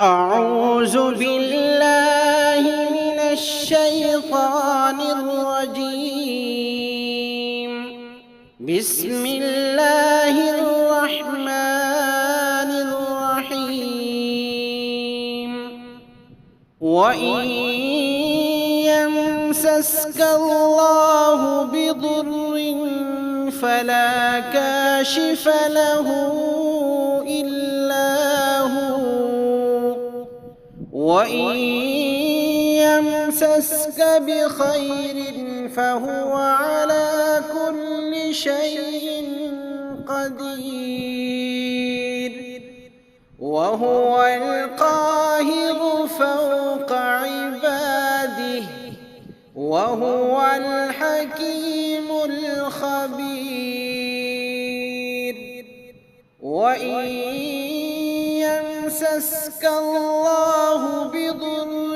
أعوذ بالله من الشيطان الرجيم. بسم الله الرحمن الرحيم. وإن يمسسك الله بضر فلا كاشف له إلا هو، وإن يمسسك بخير فهو على كل شيء قدير، وهو القاهر فوق عباده، وهو الحكيم الخبير. وإن يمسسك الله بضر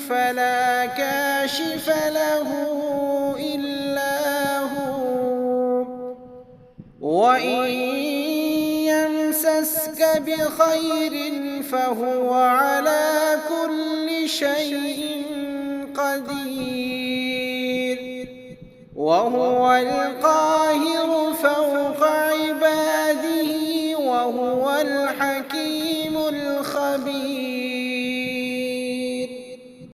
فلا كاشف له إلا هو، وإن يمسسك بخير فهو على كل شيء قدير، وهو القادر